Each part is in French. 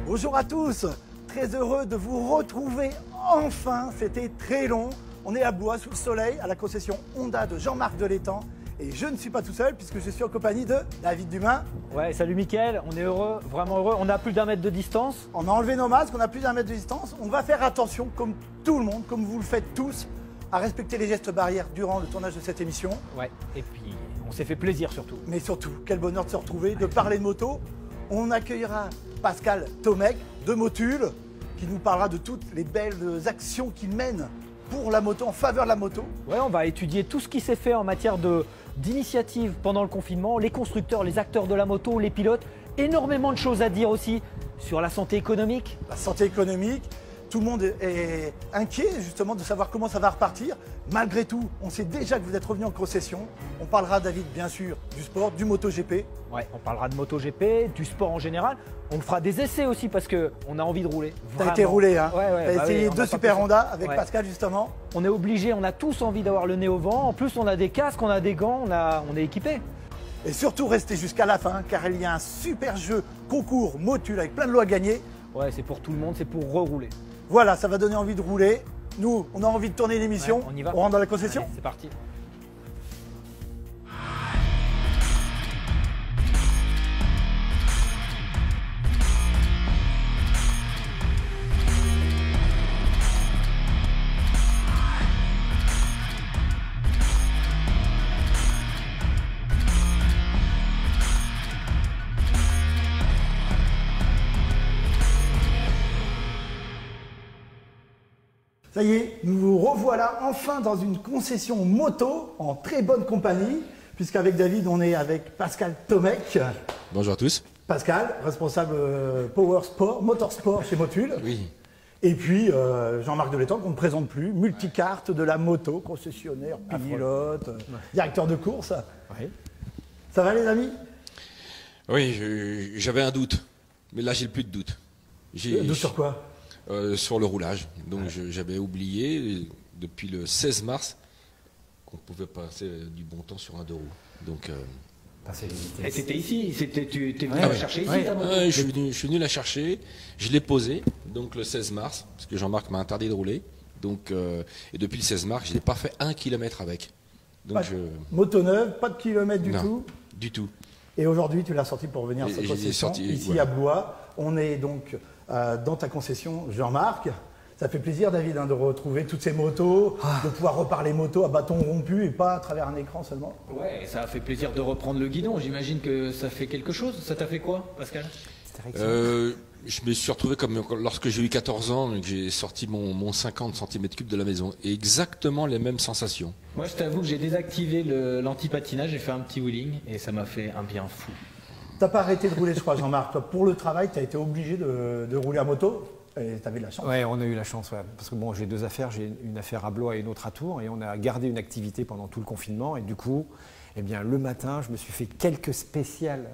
Bonjour à tous, très heureux de vous retrouver enfin, c'était très long. On est à Blois sous le soleil à la concession Honda de Jean-Marc Delétang et je ne suis pas tout seul puisque je suis en compagnie de David Dumain. Ouais, salut Mickaël, on est heureux, vraiment heureux, on a plus d'1 mètre de distance. On a enlevé nos masques, on a plus d'1 mètre de distance. On va faire attention, comme tout le monde, comme vous le faites tous, à respecter les gestes barrières durant le tournage de cette émission. Ouais, et puis on s'est fait plaisir surtout. Mais surtout, quel bonheur de se retrouver, de parler de moto. On accueillera Pascal Tomec de Motul, qui nous parlera de toutes les belles actions qu'il mène pour la moto, en faveur de la moto. Ouais, on va étudier tout ce qui s'est fait en matière d'initiative pendant le confinement, les constructeurs, les acteurs de la moto, les pilotes, énormément de choses à dire aussi sur la santé économique. La santé économique, tout le monde est inquiet justement de savoir comment ça va repartir. Malgré tout, on sait déjà que vous êtes revenu en concession. On parlera, David, bien sûr, du sport, du MotoGP. Ouais, on parlera de MotoGP, du sport en général. On fera des essais aussi parce qu'on a envie de rouler. T'as été roulé, hein? Ouais, T'as essayé deux Super Honda avec Pascal, justement. On est obligé, on a tous envie d'avoir le nez au vent. En plus, on a des casques, on a des gants, on est équipés. Et surtout, restez jusqu'à la fin, car il y a un super jeu concours Motul avec plein de lots à gagner. Ouais, c'est pour tout le monde, c'est pour rerouler. Voilà, ça va donner envie de rouler. Nous, on a envie de tourner l'émission. Ouais, on y va. On rentre dans la concession. Allez, c'est parti. Ça y est, nous vous revoilà enfin dans une concession moto en très bonne compagnie, puisqu'avec David, on est avec Pascal Tomec. Bonjour à tous. Pascal, responsable Power Sport, Motorsport chez Motul. Oui. Et puis Jean-Marc Delétang, qu'on ne présente plus, multicarte de la moto, concessionnaire, pilote, directeur de course. Oui. Ça va les amis? Oui, j'avais un doute, mais là j'ai plus de doute. Doute sur quoi? Sur le roulage. Donc j'avais oublié depuis le 16 mars qu'on pouvait passer du bon temps sur un deux roues. Donc Et c'était ici, tu es venu Ah la ouais. chercher ici ouais, ta moto. ouais, je suis venu la chercher, je l'ai posée, donc le 16 mars, parce que Jean-Marc m'a interdit de rouler. Donc, et depuis le 16 mars, je n'ai pas fait 1 kilomètre avec. Donc Moto neuve, pas de kilomètres du Non, tout. du tout. Et aujourd'hui, tu l'as sorti pour venir Et sur cette je l'ai concession, sorti, ici voilà. à Blois. On est donc dans ta concession, Jean-Marc. Ça fait plaisir, David, de retrouver toutes ces motos, de pouvoir reparler moto à bâton rompu et pas à travers un écran seulement. Ouais, ça a fait plaisir de reprendre le guidon. J'imagine que ça fait quelque chose. Ça t'a fait quoi, Pascal? Je me suis retrouvé comme lorsque j'ai eu 14 ans, que j'ai sorti mon 50 cm3 de la maison. Et exactement les mêmes sensations. Moi, je t'avoue que j'ai désactivé l'anti-patinage, j'ai fait un petit wheeling et ça m'a fait un bien fou. T'as pas arrêté de rouler, je crois, Jean-Marc. Toi, pour le travail, tu as été obligé de rouler à moto et tu avais de la chance. Ouais, on a eu la chance, ouais. Parce que bon, j'ai deux affaires, j'ai une affaire à Blois et une autre à Tours, et on a gardé une activité pendant tout le confinement, et du coup, eh bien, le matin, je me suis fait quelques spéciales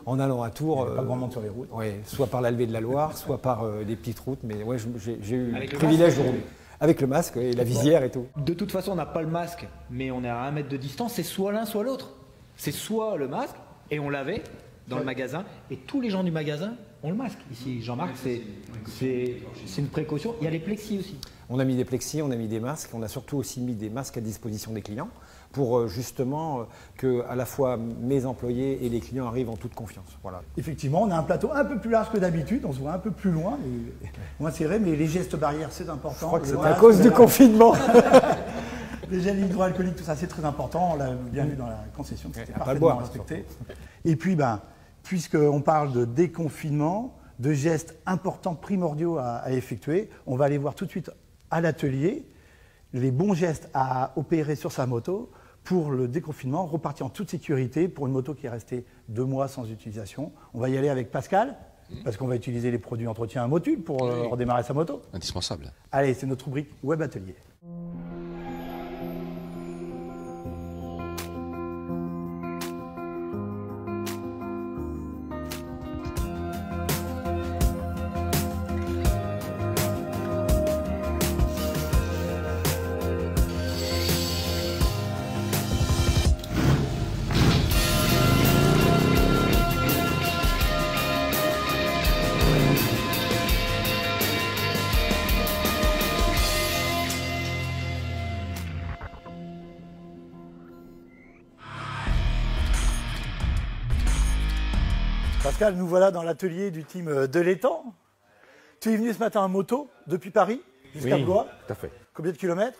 en allant à Tours. Il y avait pas grand monde sur les routes. Ouais, soit par la levée de la Loire, soit par des petites routes, mais ouais, j'ai eu Avec le le privilège masque de rouler. Avec le masque et la visière et tout. De toute façon, on n'a pas le masque, mais on est à 1 mètre de distance. C'est soit l'un, soit l'autre. C'est soit le masque, et on l'avait dans le magasin, et tous les gens du magasin ont le masque. Ici, Jean-Marc, c'est une précaution. Il y a les plexis aussi. On a mis des plexis, on a mis des masques, on a surtout aussi mis des masques à disposition des clients pour justement que à la fois mes employés et les clients arrivent en toute confiance. Voilà. Effectivement, on a un plateau un peu plus large que d'habitude, on se voit un peu plus loin, moins serré, mais les gestes barrières, c'est important. Je crois que Le c'est à masque, cause du confinement. Les gels hydroalcooliques, tout ça, c'est très important. On l'a bien vu dans la concession, c'était à pas parfaitement boire, respecté. Et puis, puisqu'on parle de déconfinement, de gestes importants, primordiaux à effectuer, on va aller voir tout de suite à l'atelier les bons gestes à opérer sur sa moto pour le déconfinement, repartir en toute sécurité pour une moto qui est restée 2 mois sans utilisation. On va y aller avec Pascal, parce qu'on va utiliser les produits entretien à Motul pour redémarrer sa moto. Indispensable. Allez, c'est notre rubrique Web Atelier. Pascal, nous voilà dans l'atelier du team de l'étang. Tu es venu ce matin en moto depuis Paris jusqu'à Blois. Tout à fait. Combien de kilomètres?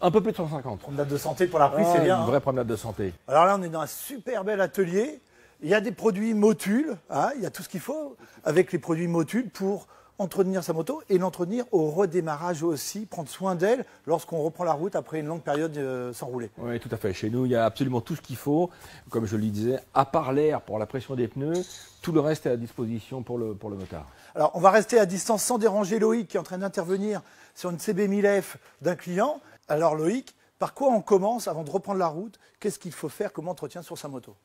Un peu plus de 150. Promenade de santé pour la reprise, c'est bien. Une Hein. vraie promenade de santé. Alors là, on est dans un super bel atelier. Il y a des produits Motul, hein, il y a tout ce qu'il faut avec les produits Motul pour entretenir sa moto et l'entretenir au redémarrage aussi, prendre soin d'elle lorsqu'on reprend la route après une longue période sans rouler. Oui, tout à fait. Chez nous, il y a absolument tout ce qu'il faut. Comme je le disais, à part l'air pour la pression des pneus, tout le reste est à disposition pour le motard. Alors, on va rester à distance sans déranger Loïc qui est en train d'intervenir sur une CB1000F d'un client. Alors Loïc, par quoi on commence avant de reprendre la route? Qu'est-ce qu'il faut faire comme entretien sur sa moto?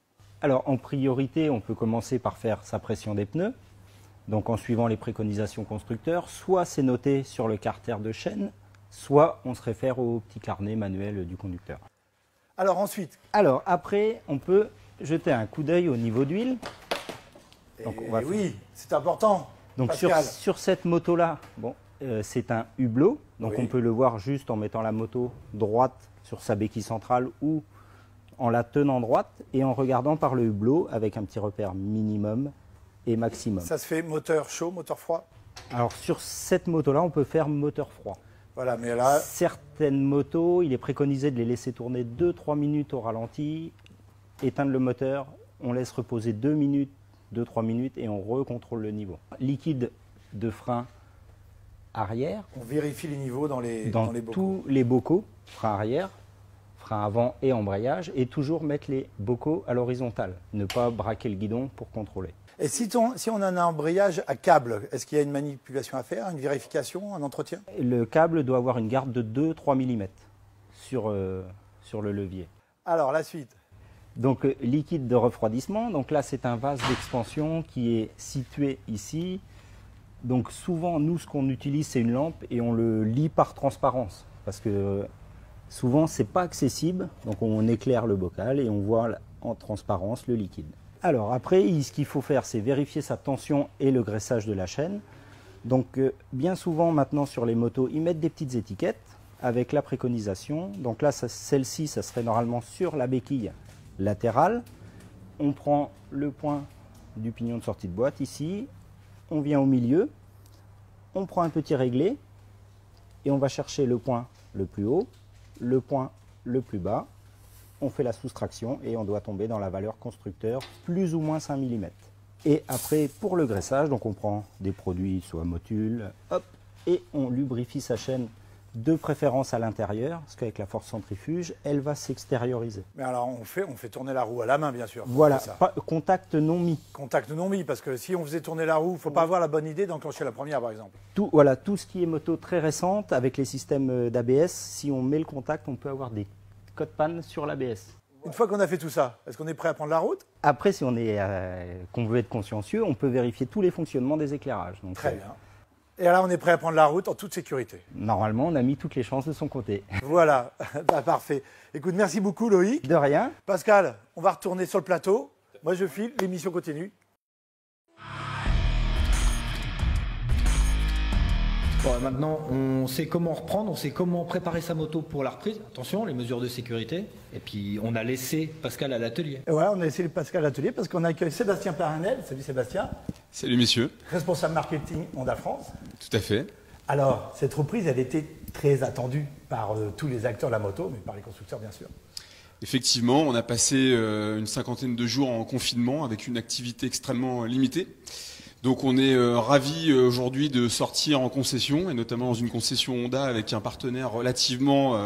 Alors en priorité, on peut commencer par faire sa pression des pneus. Donc en suivant les préconisations constructeurs, soit c'est noté sur le carter de chaîne, soit on se réfère au petit carnet manuel du conducteur. Alors ensuite? Alors après, on peut jeter un coup d'œil au niveau d'huile. Oui, c'est important. Donc sur cette moto-là, bon, c'est un hublot. Donc Oui. on peut le voir juste en mettant la moto droite sur sa béquille centrale ou en la tenant droite et en regardant par le hublot avec un petit repère minimum et maximum. Ça se fait moteur chaud, moteur froid? Alors sur cette moto-là, on peut faire moteur froid. Voilà, mais là, Certaines motos, il est préconisé de les laisser tourner 2-3 minutes au ralenti, éteindre le moteur, on laisse reposer 2 minutes, 2-3 minutes et on recontrôle le niveau. Liquide de frein arrière, on vérifie les niveaux dans les bocaux. tous les bocaux, frein arrière, frein avant et embrayage, et toujours mettre les bocaux à l'horizontale, ne pas braquer le guidon pour contrôler. Et si on a un embrayage à câble, est-ce qu'il y a une manipulation à faire, une vérification, un entretien? Le câble doit avoir une garde de 2-3 mm sur le levier. Alors, la suite. Donc liquide de refroidissement, donc là c'est un vase d'expansion qui est situé ici. Donc souvent nous ce qu'on utilise c'est une lampe et on le lit par transparence parce que souvent c'est pas accessible, donc on éclaire le bocal et on voit en transparence le liquide. Alors après ce qu'il faut faire c'est vérifier sa tension et le graissage de la chaîne. Donc bien souvent maintenant sur les motos ils mettent des petites étiquettes avec la préconisation. Donc là celle-ci ça serait normalement sur la béquille latérale. On prend le point du pignon de sortie de boîte ici, on vient au milieu, on prend un petit réglé et on va chercher le point le plus haut, le point le plus bas, on fait la soustraction et on doit tomber dans la valeur constructeur plus ou moins 5 mm. Et après pour le graissage, donc on prend des produits soit Motul, hop, et on lubrifie sa chaîne de préférence à l'intérieur, parce qu'avec la force centrifuge, elle va s'extérioriser. Mais alors, on fait tourner la roue à la main, bien sûr. Voilà, C'est ça. contact non mis. Contact non mis, parce que si on faisait tourner la roue, il ne faut pas avoir la bonne idée d'enclencher la première, par exemple. Tout ce qui est moto très récente, avec les systèmes d'ABS, si on met le contact, on peut avoir des codes panne sur l'ABS. Une fois qu'on a fait tout ça, est-ce qu'on est prêt à prendre la route? Après, si on est qu'on veut être consciencieux, on peut vérifier tous les fonctionnements des éclairages. Donc, Très bien. Et là, on est prêt à prendre la route en toute sécurité. Normalement, on a mis toutes les chances de son côté. Voilà, bah, parfait. Écoute, merci beaucoup Loïc. De rien. Pascal, on va retourner sur le plateau. Moi, je file, l'émission continue. Bon, maintenant, on sait comment reprendre, on sait comment préparer sa moto pour la reprise. Attention, les mesures de sécurité. Et puis, on a laissé Pascal à l'atelier. Et voilà, on a laissé Pascal à l'atelier parce qu'on accueille Sébastien Paranel. Salut Sébastien. Salut messieurs. Responsable marketing Honda France. Tout à fait. Alors, cette reprise, elle était très attendue par tous les acteurs de la moto, mais par les constructeurs, bien sûr. Effectivement, on a passé une cinquantaine de jours en confinement avec une activité extrêmement limitée. Donc on est ravis aujourd'hui de sortir en concession, et notamment dans une concession Honda avec un partenaire relativement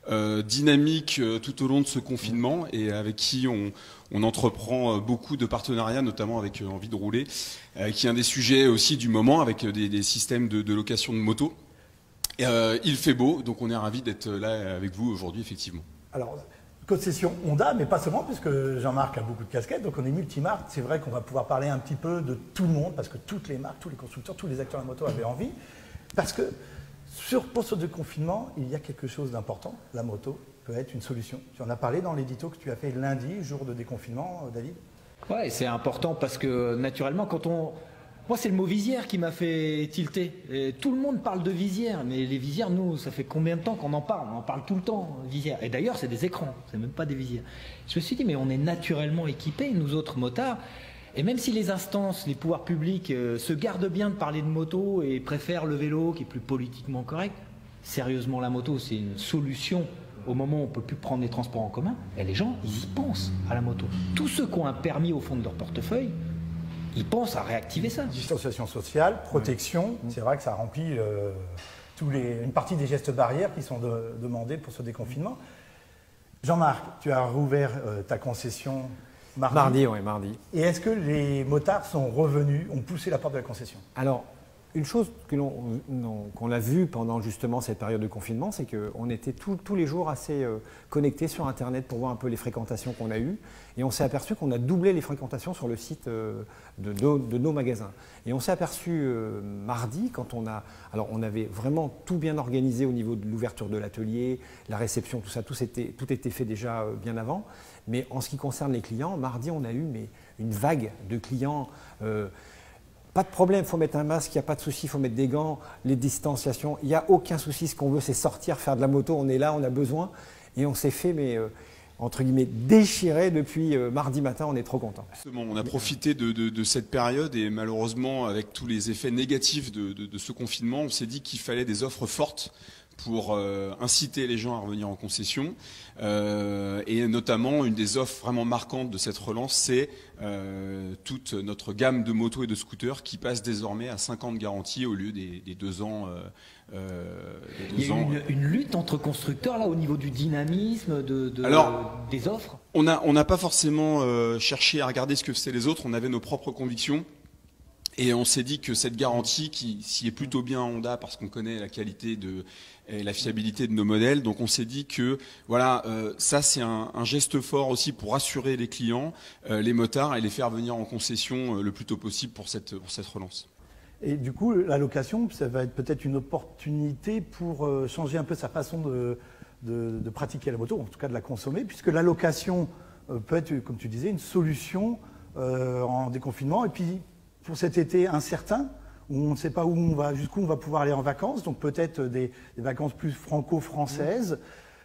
dynamique tout au long de ce confinement et avec qui on entreprend beaucoup de partenariats, notamment avec Envie de rouler, qui est un des sujets aussi du moment avec des systèmes de location de motos. Il fait beau, donc on est ravis d'être là avec vous aujourd'hui, effectivement. Alors, concession Honda, mais pas seulement, puisque Jean-Marc a beaucoup de casquettes, donc on est multimarque. C'est vrai qu'on va pouvoir parler un petit peu de tout le monde, parce que toutes les marques, tous les constructeurs, tous les acteurs de la moto avaient envie. Parce que pour ce confinement, il y a quelque chose d'important. La moto peut être une solution. Tu en as parlé dans l'édito que tu as fait lundi, jour de déconfinement, David. Ouais, c'est important parce que naturellement, moi, c'est le mot visière qui m'a fait tilter. Et tout le monde parle de visière, mais les visières, nous, ça fait combien de temps qu'on en parle? On en parle tout le temps, visière. Et d'ailleurs, c'est des écrans, c'est même pas des visières. Je me suis dit, mais on est naturellement équipés, nous autres motards. Et même si les instances, les pouvoirs publics se gardent bien de parler de moto et préfèrent le vélo qui est plus politiquement correct, sérieusement la moto c'est une solution au moment où on ne peut plus prendre les transports en commun, et les gens ils y pensent à la moto. Tous ceux qui ont un permis au fond de leur portefeuille, ils pensent à réactiver ça. Distanciation sociale, protection, c'est vrai que ça remplit une partie des gestes barrières qui sont demandés pour ce déconfinement. Jean-Marc, tu as rouvert ta concession mardi. Oui, mardi. Et est-ce que les motards sont revenus, ont poussé la porte de la concession? Alors, une chose qu'on a vue pendant justement cette période de confinement, c'est qu'on était tous les jours assez connectés sur Internet pour voir un peu les fréquentations qu'on a eues. Et on s'est aperçu qu'on a doublé les fréquentations sur le site de nos magasins. Et on s'est aperçu mardi, quand on avait vraiment tout bien organisé au niveau de l'ouverture de l'atelier, la réception, tout ça, tout était fait déjà bien avant. Mais en ce qui concerne les clients, mardi, on a eu une vague de clients. Pas de problème, il faut mettre un masque, il n'y a pas de souci, il faut mettre des gants, les distanciations, il n'y a aucun souci. Ce qu'on veut, c'est sortir, faire de la moto, on est là, on a besoin. Et on s'est fait, entre guillemets, déchirer depuis mardi matin, on est trop content. On a profité de cette période et malheureusement, avec tous les effets négatifs de ce confinement, on s'est dit qu'il fallait des offres fortes pour inciter les gens à revenir en concession. Et notamment, une des offres vraiment marquantes de cette relance, c'est toute notre gamme de motos et de scooters qui passe désormais à 5 ans de garantie au lieu des 2 ans. Il y a une lutte entre constructeurs là au niveau du dynamisme des offres. On n'a pas forcément cherché à regarder ce que faisaient les autres, on avait nos propres convictions. Et on s'est dit que cette garantie, qui s'y est plutôt bien Honda parce qu'on connaît la qualité et la fiabilité de nos modèles, donc on s'est dit que voilà, ça c'est un geste fort aussi pour rassurer les clients, les motards et les faire venir en concession le plus tôt possible pour cette relance. Et du coup, la location, ça va être peut-être une opportunité pour changer un peu sa façon de pratiquer la moto, en tout cas de la consommer, puisque la location peut être, comme tu disais, une solution en déconfinement. Et puis, pour cet été incertain, où on ne sait pas jusqu'où on va pouvoir aller en vacances, donc peut-être des vacances plus franco-françaises,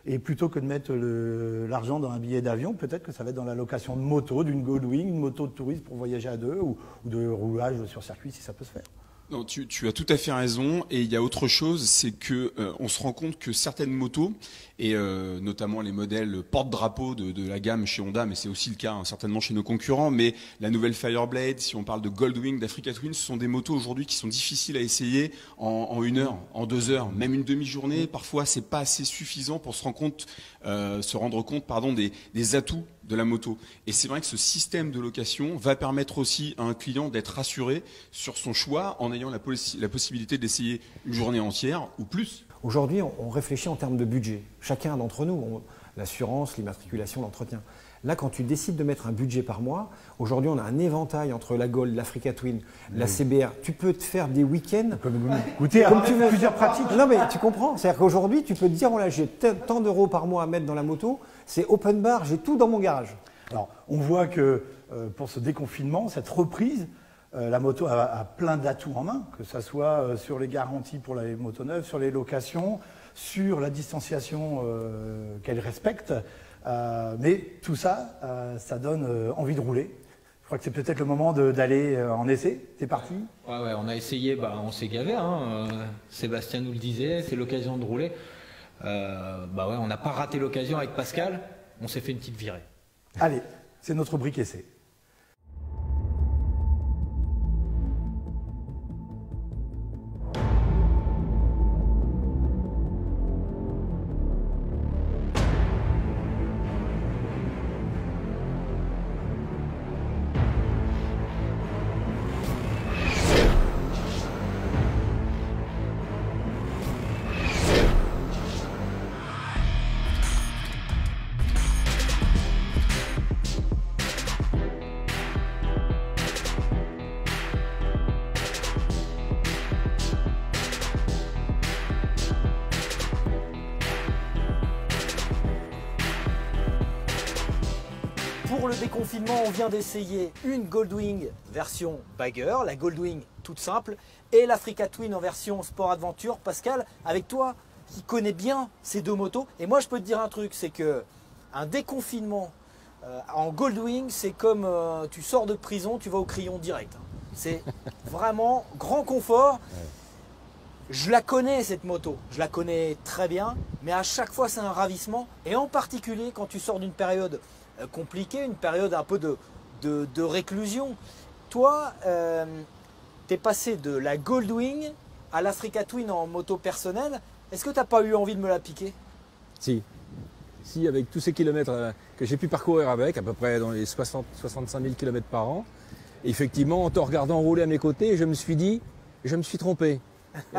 et plutôt que de mettre l'argent dans un billet d'avion, peut-être que ça va être dans la location de moto, d'une Goldwing, une moto de tourisme pour voyager à deux, ou de roulage sur circuit si ça peut se faire. Non, tu as tout à fait raison, et il y a autre chose, c'est que on se rend compte que certaines motos, et notamment les modèles porte-drapeau de la gamme chez Honda, mais c'est aussi le cas certainement chez nos concurrents, mais la nouvelle Fireblade, si on parle de Goldwing, d'Africa Twin, ce sont des motos aujourd'hui qui sont difficiles à essayer en 1 heure, en 2 heures, même une demi-journée. Parfois, c'est pas assez suffisant pour se rendre compte des atouts de la moto. Et c'est vrai que ce système de location va permettre aussi à un client d'être rassuré sur son choix en ayant la possibilité d'essayer une journée entière ou plus. Aujourd'hui, on réfléchit en termes de budget. Chacun d'entre nous, l'assurance, l'immatriculation, l'entretien. Là, quand tu décides de mettre un budget par mois, aujourd'hui, on a un éventail entre la Gold, l'Africa Twin, la CBR. Tu peux te faire des week-ends. Goûter à plusieurs pratiques. Non, mais tu comprends. C'est-à-dire qu'aujourd'hui, tu peux te dire, voilà, j'ai tant d'euros par mois à mettre dans la moto, c'est open bar, j'ai tout dans mon garage. Alors, on voit que pour ce déconfinement, cette reprise, la moto a plein d'atouts en main, que ce soit sur les garanties pour les motos neuves, sur les locations, sur la distanciation qu'elle respecte. Mais tout ça, ça donne envie de rouler. Je crois que c'est peut-être le moment d'aller en essai. T'es parti? Ouais, on a essayé, on s'est gavé. Sébastien nous le disait, c'est l'occasion de rouler. On n'a pas raté l'occasion avec Pascal. On s'est fait une petite virée. Allez, c'est notre rubrique essai. Pour le déconfinement, on vient d'essayer une Goldwing version Bagger, la Goldwing toute simple, et l'Africa Twin en version Sport Adventure. Pascal, avec toi qui connais bien ces deux motos, et moi je peux te dire un truc, c'est que un déconfinement En Goldwing, c'est comme tu sors de prison, tu vas au crayon direct. C'est vraiment grand confort. Je la connais cette moto, je la connais très bien, mais à chaque fois c'est un ravissement. Et en particulier quand tu sors d'une période compliquée, une période un peu de réclusion. Toi, tu es passé de la Goldwing à l'Africa Twin en moto personnelle. Est-ce que tu n'as pas eu envie de me la piquer? Si, avec tous ces kilomètres que j'ai pu parcourir avec, à peu près dans les 60-65 000 km par an, effectivement, en te regardant rouler à mes côtés, je me suis dit, je me suis trompé.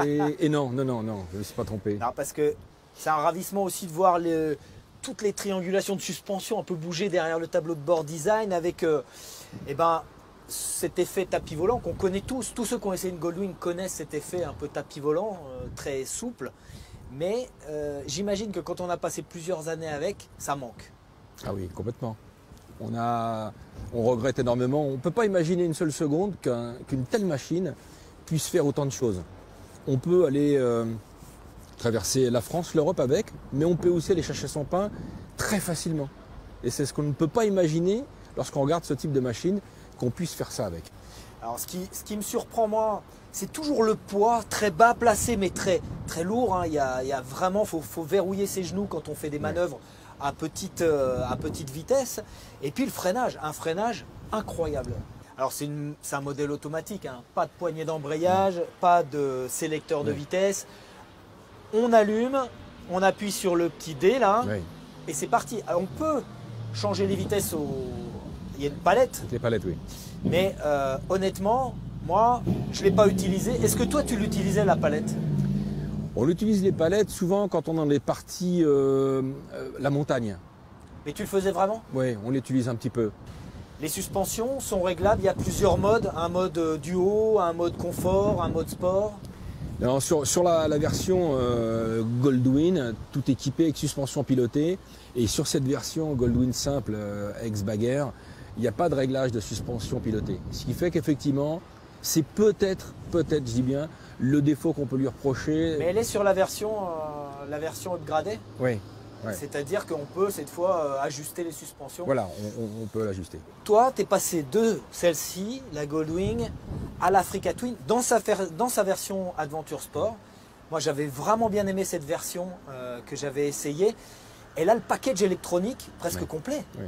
Et non, je ne me suis pas trompé. Non, parce que c'est un ravissement aussi de voir toutes les triangulations de suspension un peu bouger derrière le tableau de bord design avec cet effet tapis volant qu'on connaît tous. Tous ceux qui ont essayé une Goldwing connaissent cet effet un peu tapis volant, très souple. Mais j'imagine que quand on a passé plusieurs années avec, ça manque. Ah oui, complètement. On regrette énormément. On ne peut pas imaginer une seule seconde qu'une telle machine puisse faire autant de choses. On peut aller traverser la France, l'Europe avec, mais on peut aussi aller chercher son pain très facilement. Et c'est ce qu'on ne peut pas imaginer lorsqu'on regarde ce type de machine, qu'on puisse faire ça avec. Alors ce qui me surprend moi, c'est toujours le poids, très bas placé mais très lourd. Hein. Il y a vraiment, faut verrouiller ses genoux quand on fait des manœuvres à petite vitesse. Et puis le freinage, un freinage incroyable. Alors c'est un modèle automatique, hein. Pas de poignée d'embrayage, pas de sélecteur de vitesse. On allume, on appuie sur le petit D là, et c'est parti. Alors, on peut changer les vitesses il y a une palette. Les palettes, oui. Mais honnêtement, moi, je ne l'ai pas utilisé. Est-ce que toi, tu l'utilisais la palette? On utilise les palettes souvent quand on est dans les parties la montagne. Mais tu le faisais vraiment? Oui, on l'utilise un petit peu. Les suspensions sont réglables, il y a plusieurs modes, un mode duo, un mode confort, un mode sport. Alors, sur la version Goldwing, tout équipé avec suspension pilotée. Et sur cette version Goldwing simple ex-Bagger, il n'y a pas de réglage de suspension pilotée. Ce qui fait qu'effectivement, c'est peut-être, je dis bien, le défaut qu'on peut lui reprocher. Mais elle est sur la version upgradée? Oui. Ouais. C'est-à-dire qu'on peut cette fois ajuster les suspensions. Voilà, on peut l'ajuster. Toi, tu es passé de celle-ci, la Goldwing, à l'Africa Twin, dans sa version Adventure Sport. Moi, j'avais vraiment bien aimé cette version que j'avais essayée. Elle a le package électronique presque complet. Oui.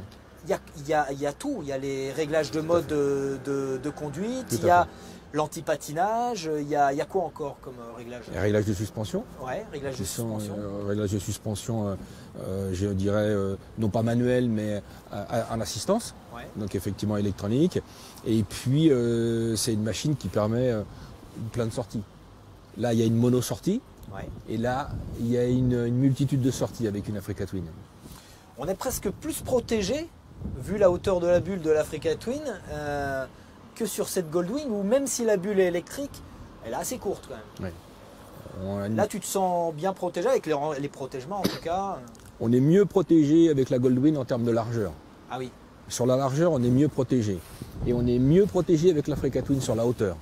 Il y a tout. Il y a les réglages de mode de conduite, il y a l'anti-patinage, il y a quoi encore comme réglage? Réglage de suspension. Ouais, réglage de suspension. Réglage de suspension, je dirais, non pas manuel, mais en assistance. Ouais. Donc effectivement électronique. Et puis, c'est une machine qui permet plein de sorties. Là, il y a une mono-sortie. Ouais. Et là, il y a une multitude de sorties avec une Africa Twin. On est presque plus protégé, vu la hauteur de la bulle de l'Africa Twin, que sur cette Goldwing, où même si la bulle est électrique, elle est assez courte quand même. Ouais. Là, tu te sens bien protégé avec les protègements en tout cas. On est mieux protégé avec la Goldwing en termes de largeur. Ah oui. Sur la largeur, on est mieux protégé. Et on est mieux protégé avec l'Africa Twin sur la hauteur.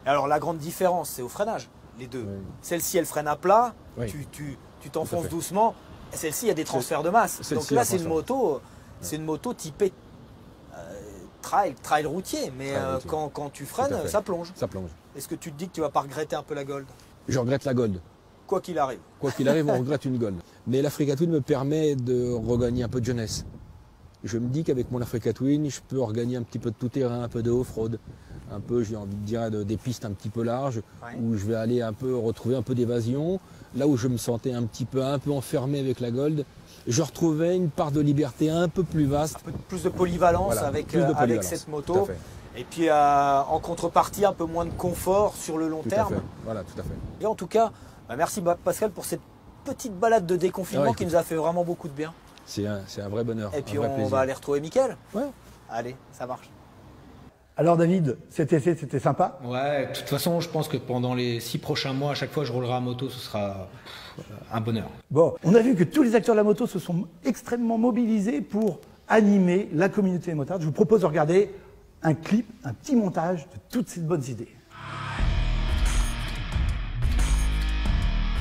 Alors la grande différence, c'est au freinage, les deux. Oui. Celle-ci, elle freine à plat, oui. Tu t'enfonces doucement. Celle-ci, il y a des transferts de masse. Donc là, c'est une moto typée trail routier. Mais quand tu freines, ça plonge. Ça plonge. Est-ce que tu te dis que tu vas pas regretter un peu la Gold? Je regrette la Gold. Quoi qu'il arrive. Quoi qu'il arrive, on regrette une Gold. Mais l'Africa Twin me permet de regagner un peu de jeunesse. Je me dis qu'avec mon Africa Twin, je peux regagner un petit peu de tout terrain, un peu de off-road, un peu, j'ai envie de dire, des pistes un petit peu larges, où je vais aller retrouver un peu d'évasion. Là où je me sentais un peu enfermé avec la Gold, je retrouvais une part de liberté un peu plus vaste. Un peu plus de polyvalence, voilà, avec cette moto. Et puis en contrepartie, un peu moins de confort sur le long terme. Voilà, tout à fait. Et en tout cas, merci Pascal pour cette petite balade de déconfinement qui nous a fait vraiment beaucoup de bien. C'est un vrai bonheur. Et puis on va aller retrouver Mickaël. Ouais. Allez, ça marche. Alors David, cet essai, c'était sympa? Ouais, de toute façon, je pense que pendant les 6 prochains mois, à chaque fois que je roulerai à moto, ce sera un bonheur. Bon, on a vu que tous les acteurs de la moto se sont extrêmement mobilisés pour animer la communauté des motards. Je vous propose de regarder un clip, un petit montage de toutes ces bonnes idées.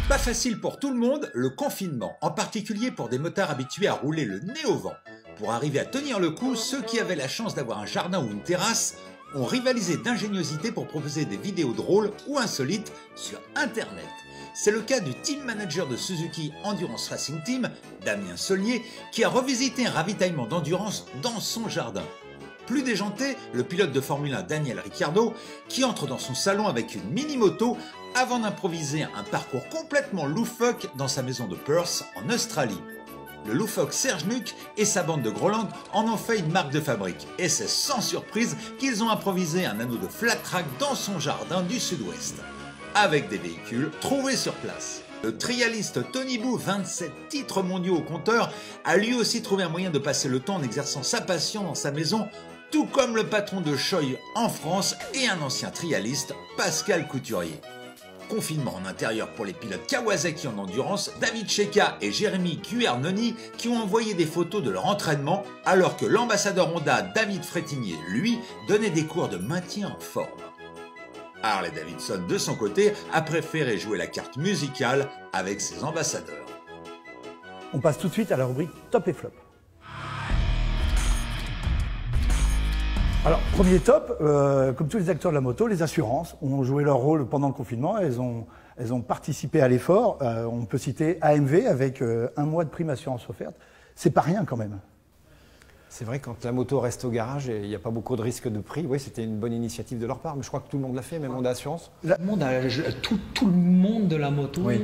Pas facile pour tout le monde, le confinement, en particulier pour des motards habitués à rouler le nez au vent. pour arriver à tenir le coup, ceux qui avaient la chance d'avoir un jardin ou une terrasse ont rivalisé d'ingéniosité pour proposer des vidéos drôles ou insolites sur Internet. C'est le cas du team manager de Suzuki Endurance Racing Team, Damien Solier, qui a revisité un ravitaillement d'endurance dans son jardin. Plus déjanté, le pilote de Formule 1 Daniel Ricciardo, qui entre dans son salon avec une mini-moto avant d'improviser un parcours complètement loufoque dans sa maison de Perth en Australie. Le loufoque Serge Nuck et sa bande de Groland en ont fait une marque de fabrique. Et c'est sans surprise qu'ils ont improvisé un anneau de flat track dans son jardin du sud-ouest, avec des véhicules trouvés sur place. Le trialiste Tony Bou, 27 titres mondiaux au compteur, a lui aussi trouvé un moyen de passer le temps en exerçant sa passion dans sa maison, tout comme le patron de Shoei en France et un ancien trialiste, Pascal Couturier. Confinement en intérieur pour les pilotes Kawasaki en endurance, David Cheka et Jérémy Cuernoni qui ont envoyé des photos de leur entraînement, alors que l'ambassadeur Honda David Frétinier, lui, donnait des cours de maintien en forme. Harley Davidson, de son côté, a préféré jouer la carte musicale avec ses ambassadeurs. On passe tout de suite à la rubrique top et flop. Alors, premier top, comme tous les acteurs de la moto, les assurances ont joué leur rôle pendant le confinement. Elles ont participé à l'effort. On peut citer AMV avec 1 mois de prime assurance offerte. C'est pas rien quand même. C'est vrai, quand la moto reste au garage et il n'y a pas beaucoup de risques de prix, oui, c'était une bonne initiative de leur part. Mais je crois que tout le monde l'a fait, même Honda Assurance. Tout le monde de la moto, Oui.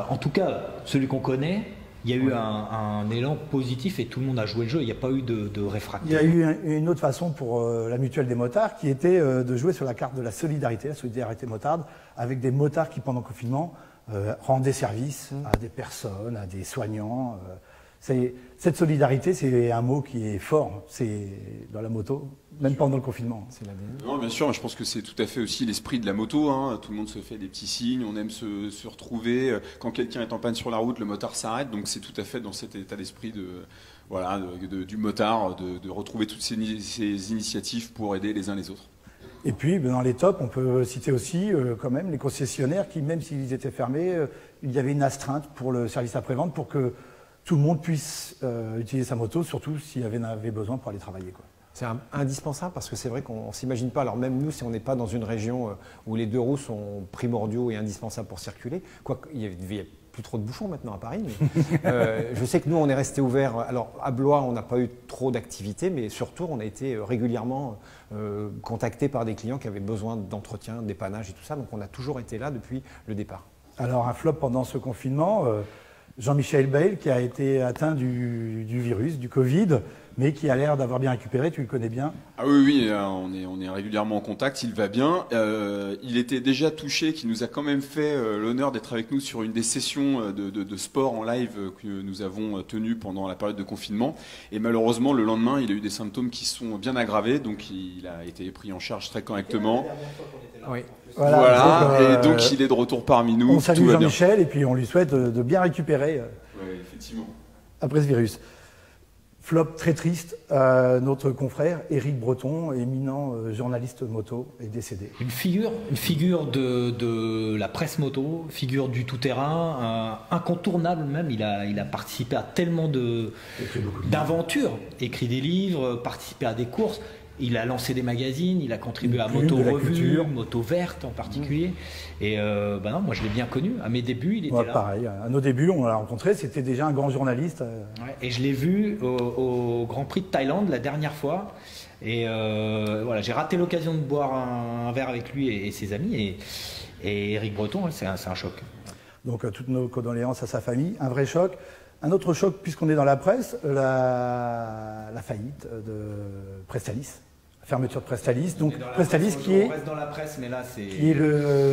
en tout cas celui qu'on connaît, il y a eu un élan positif et tout le monde a joué le jeu. Il n'y a pas eu de réfractaire. Il y a eu une autre façon pour la mutuelle des motards qui était de jouer sur la carte de la solidarité motarde, avec des motards qui, pendant le confinement, rendaient service à des personnes, à des soignants. Cette solidarité, c'est un mot qui est fort. C'est dans la moto, même pendant le confinement. C'est l'ADN. Non, bien sûr, je pense que c'est tout à fait aussi l'esprit de la moto. Hein. Tout le monde se fait des petits signes, on aime se retrouver. Quand quelqu'un est en panne sur la route, le motard s'arrête. Donc c'est tout à fait dans cet état d'esprit du motard, de retrouver toutes ces initiatives pour aider les uns les autres. Et puis, dans les tops, on peut citer aussi quand même les concessionnaires qui, même s'ils étaient fermés, il y avait une astreinte pour le service après-vente pour que tout le monde puisse utiliser sa moto, surtout s'il avait besoin pour aller travailler, quoi. C'est indispensable parce que c'est vrai qu'on ne s'imagine pas, alors même nous, si on n'est pas dans une région où les 2 roues sont primordiaux et indispensables pour circuler, quoiqu'il n'y a plus trop de bouchons maintenant à Paris, mais je sais que nous, on est resté ouvert. Alors à Blois, on n'a pas eu trop d'activité, mais surtout, on a été régulièrement contactés par des clients qui avaient besoin d'entretien, dépannage et tout ça, donc on a toujours été là depuis le départ. Alors un flop pendant ce confinement, Jean-Michel Bayle qui a été atteint du virus, du Covid, mais qui a l'air d'avoir bien récupéré, tu le connais bien. Ah oui, on est régulièrement en contact, il va bien. Il était déjà touché, qui nous a quand même fait l'honneur d'être avec nous sur une des sessions de sport en live que nous avons tenues pendant la période de confinement. Et malheureusement, le lendemain, il a eu des symptômes qui sont bien aggravés, donc il a été pris en charge très correctement. Oui. Voilà, et donc il est de retour parmi nous. On salue Jean-Michel et puis on lui souhaite de bien récupérer effectivement. après ce virus. Flop très triste, notre confrère Éric Breton, éminent journaliste moto, est décédé. Une figure de la presse moto, figure du tout-terrain, incontournable même. Il a participé à tellement d'aventures, écrit des livres, participé à des courses. Il a lancé des magazines, il a contribué à Moto Revue, Moto Verte en particulier. Et non, moi je l'ai bien connu. À mes débuts, il était là. Pareil, à nos débuts, on l'a rencontré, c'était déjà un grand journaliste. Ouais, et je l'ai vu au Grand Prix de Thaïlande la dernière fois. Et voilà, j'ai raté l'occasion de boire un verre avec lui et ses amis. Et Éric Breton, c'est un choc. Donc toutes nos condoléances à sa famille, un vrai choc. Un autre choc, puisqu'on est dans la presse, la faillite de Prestalis. Fermeture de Prestalis. Donc Prestalis qui reste dans la presse, mais là qui est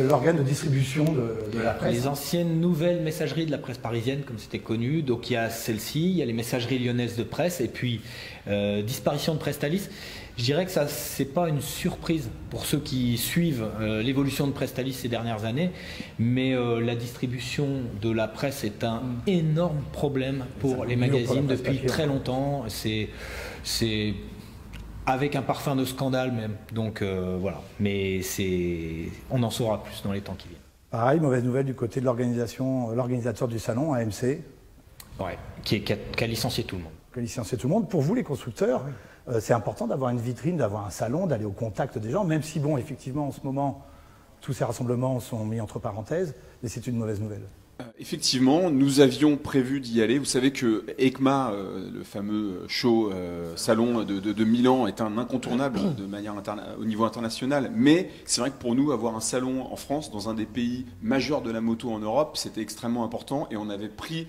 l'organe de distribution de la presse. Les anciennes nouvelles messageries de la presse parisienne, comme c'était connu. Donc il y a celle-ci, il y a les messageries lyonnaises de presse, et puis disparition de Prestalis. Je dirais que ça, c'est pas une surprise pour ceux qui suivent l'évolution de Prestalis ces dernières années, mais la distribution de la presse est un énorme problème pour les magazines depuis très longtemps. C'est avec un parfum de scandale même. Donc voilà, mais on en saura plus dans les temps qui viennent. Pareil, mauvaise nouvelle du côté de l'organisateur du salon, AMC. Ouais, qui a licencié tout le monde. que licencier tout le monde. Pour vous, les constructeurs, c'est important d'avoir une vitrine, d'avoir un salon, d'aller au contact des gens, même si, bon, effectivement, en ce moment, tous ces rassemblements sont mis entre parenthèses, mais c'est une mauvaise nouvelle. Effectivement, nous avions prévu d'y aller. Vous savez que EICMA, le fameux show salon de Milan, est un incontournable de manière au niveau international. Mais c'est vrai que pour nous, avoir un salon en France, dans un des pays majeurs de la moto en Europe, c'était extrêmement important. Et on avait pris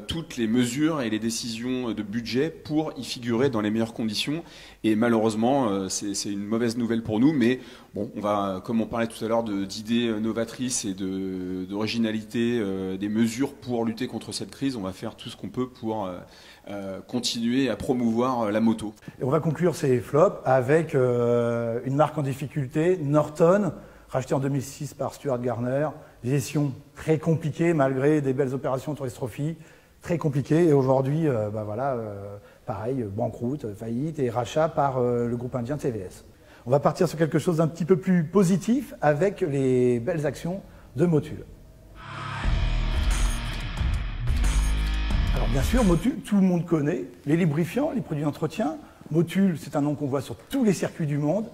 toutes les mesures et les décisions de budget pour y figurer dans les meilleures conditions. Et malheureusement, c'est une mauvaise nouvelle pour nous. Mais bon, on va, comme on parlait tout à l'heure d'idées novatrices et d'originalité, des mesures pour lutter contre cette crise, on va faire tout ce qu'on peut pour continuer à promouvoir la moto. Et on va conclure ces flops avec une marque en difficulté, Norton, racheté en 2006 par Stuart Garner. Gestion très compliquée malgré des belles opérations Tourist Trophy, très compliquée. Et aujourd'hui, pareil, banqueroute, faillite et rachat par le groupe indien TVS. On va partir sur quelque chose d'un petit peu plus positif avec les belles actions de Motul. Alors bien sûr, Motul, tout le monde connaît. Les lubrifiants, les produits d'entretien. Motul, c'est un nom qu'on voit sur tous les circuits du monde.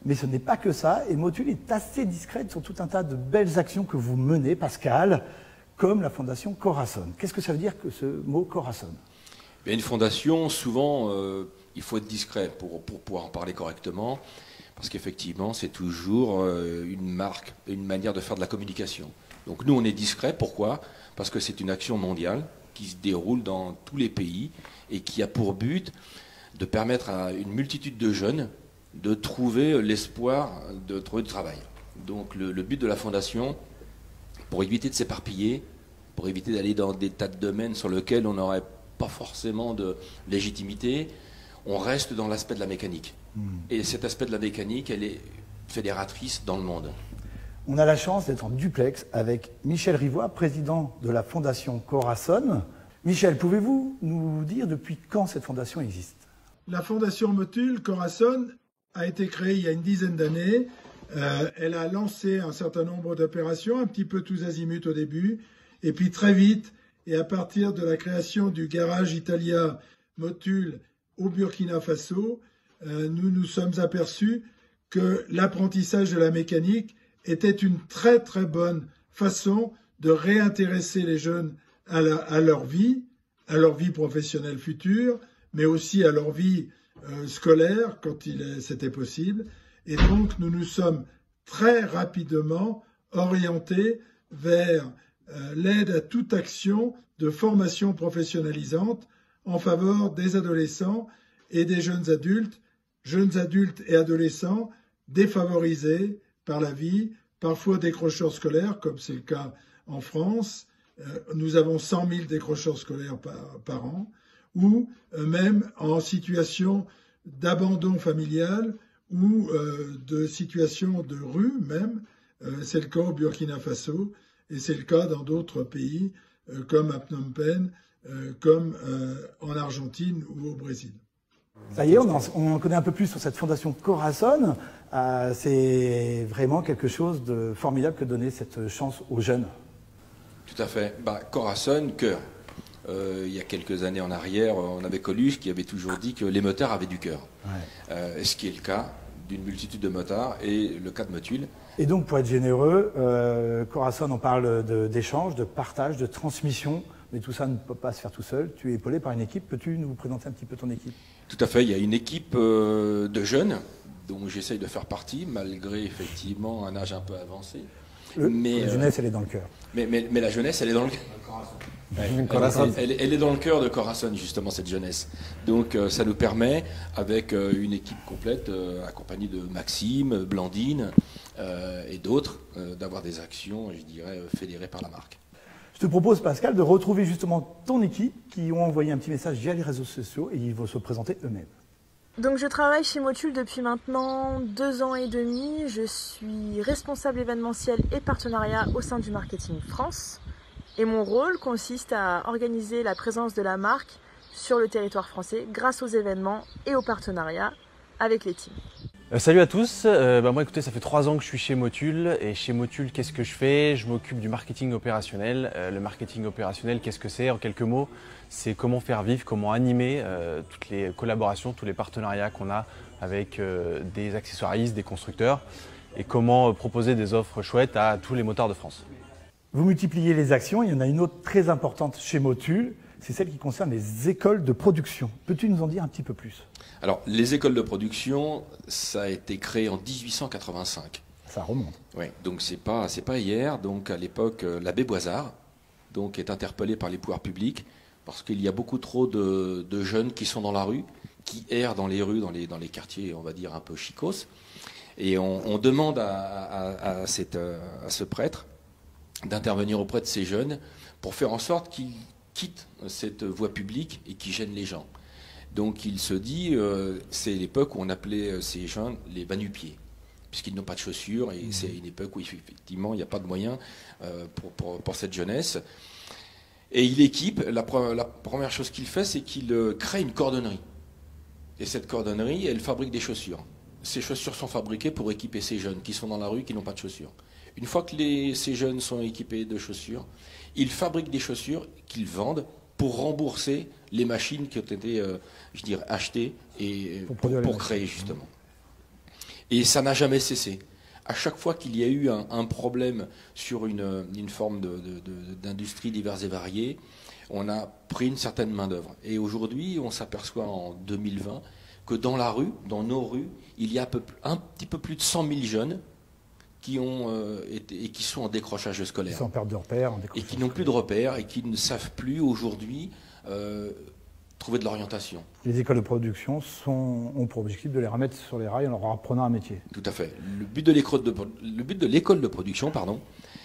Mais ce n'est pas que ça, et Motul est assez discrète sur tout un tas de belles actions que vous menez, Pascal, comme la fondation Corazon. Qu'est-ce que ça veut dire que ce mot Corazon ? Une fondation, souvent, il faut être discret pour pouvoir en parler correctement, parce qu'effectivement, c'est toujours une marque, une manière de faire de la communication. Donc nous, on est discret, pourquoi ? Parce que c'est une action mondiale qui se déroule dans tous les pays et qui a pour but de permettre à une multitude de jeunes de trouver l'espoir de trouver du travail. Donc le but de la fondation, pour éviter de s'éparpiller, pour éviter d'aller dans des tas de domaines sur lesquels on n'aurait pas forcément de légitimité, on reste dans l'aspect de la mécanique. Et cet aspect de la mécanique, elle est fédératrice dans le monde. On a la chance d'être en duplex avec Michel Rivoire, président de la fondation Corazon. Michel, pouvez-vous nous dire depuis quand cette fondation existe ? La fondation Motul Corazon a été créée il y a une dizaine d'années. Elle a lancé un certain nombre d'opérations, un petit peu tous azimuts au début, et puis très vite, et à partir de la création du garage Italia Motul au Burkina Faso, nous nous sommes aperçus que l'apprentissage de la mécanique était une très très bonne façon de réintéresser les jeunes à leur vie professionnelle future, mais aussi à leur vie scolaire quand c'était possible. Et donc nous nous sommes très rapidement orientés vers l'aide à toute action de formation professionnalisante en faveur des adolescents et des jeunes adultes et adolescents défavorisés par la vie, parfois décrocheurs scolaires, comme c'est le cas en France. Nous avons 100 000 décrocheurs scolaires par an, ou même en situation d'abandon familial ou de situation de rue même. C'est le cas au Burkina Faso et c'est le cas dans d'autres pays comme à Phnom Penh, comme en Argentine ou au Brésil. Ça y est, on en connaît un peu plus sur cette fondation Corazon. C'est vraiment quelque chose de formidable que de donner cette chance aux jeunes. Tout à fait. Corazon, cœur. Il y a quelques années en arrière, on avait Coluche qui avait toujours dit que les motards avaient du cœur. Ouais. Ce qui est le cas d'une multitude de motards et le cas de Motul. Et donc, pour être généreux, Corazon, on parle d'échange, de partage, de transmission, mais tout ça ne peut pas se faire tout seul. Tu es épaulé par une équipe. Peux-tu nous présenter un petit peu ton équipe ? Tout à fait. Il y a une équipe de jeunes dont j'essaye de faire partie, malgré effectivement un âge un peu avancé. La jeunesse, elle est dans le cœur. Mais la jeunesse, elle est dans le cœur. Ouais, elle est dans le cœur de Corazon, justement, cette jeunesse. Donc ça nous permet, avec une équipe complète, accompagnée de Maxime, Blandine et d'autres, d'avoir des actions, je dirais, fédérées par la marque. Je te propose, Pascal, de retrouver justement ton équipe qui ont envoyé un petit message via les réseaux sociaux et ils vont se présenter eux-mêmes. Donc je travaille chez Motul depuis maintenant 2 ans et demi. Je suis responsable événementiel et partenariat au sein du Marketing France. Et mon rôle consiste à organiser la présence de la marque sur le territoire français grâce aux événements et aux partenariats avec les teams. Salut à tous, moi écoutez, ça fait 3 ans que je suis chez Motul et chez Motul, qu'est-ce que je fais? Je m'occupe du marketing opérationnel. Le marketing opérationnel, qu'est-ce que c'est? En quelques mots, c'est comment faire vivre, comment animer toutes les collaborations, tous les partenariats qu'on a avec des accessoiristes, des constructeurs et comment proposer des offres chouettes à tous les motards de France. Vous multipliez les actions, il y en a une autre très importante chez Motul, c'est celle qui concerne les écoles de production. Peux-tu nous en dire un petit peu plus? Alors, les écoles de production, ça a été créé en 1885. Ça remonte. Oui, donc c'est pas hier. Donc à l'époque, l'abbé Boisard donc, est interpellé par les pouvoirs publics parce qu'il y a beaucoup trop de jeunes qui sont dans la rue, qui errent dans les rues, dans les quartiers, on va dire, un peu chicos. Et on demande à ce prêtre d'intervenir auprès de ces jeunes pour faire en sorte qu'ils quittent cette voie publique et qu'ils gênent les gens. Donc il se dit, c'est l'époque où on appelait ces jeunes les va-nu-pieds, puisqu'ils n'ont pas de chaussures, et c'est une époque où effectivement il n'y a pas de moyens pour cette jeunesse. Et il équipe, la première chose qu'il fait, c'est qu'il crée une cordonnerie. Et cette cordonnerie, elle fabrique des chaussures. Ces chaussures sont fabriquées pour équiper ces jeunes qui sont dans la rue, qui n'ont pas de chaussures. Une fois que ces jeunes sont équipés de chaussures, ils fabriquent des chaussures qu'ils vendent pour rembourser les machines qui ont été, achetées et pour créer justement. Et ça n'a jamais cessé. À chaque fois qu'il y a eu un problème sur une forme d'industrie diverses et variées, on a pris une certaine main-d'œuvre. Et aujourd'hui, on s'aperçoit en 2020 que dans la rue, dans nos rues, il y a un petit peu plus de 100 000 jeunes qui sont en décrochage scolaire. Qui sont en perte de repères. Et qui n'ont plus de repères et qui ne savent plus aujourd'hui trouver de l'orientation. Les écoles de production ont pour objectif de les remettre sur les rails en leur apprenant un métier. Tout à fait. Le but de l'école de production,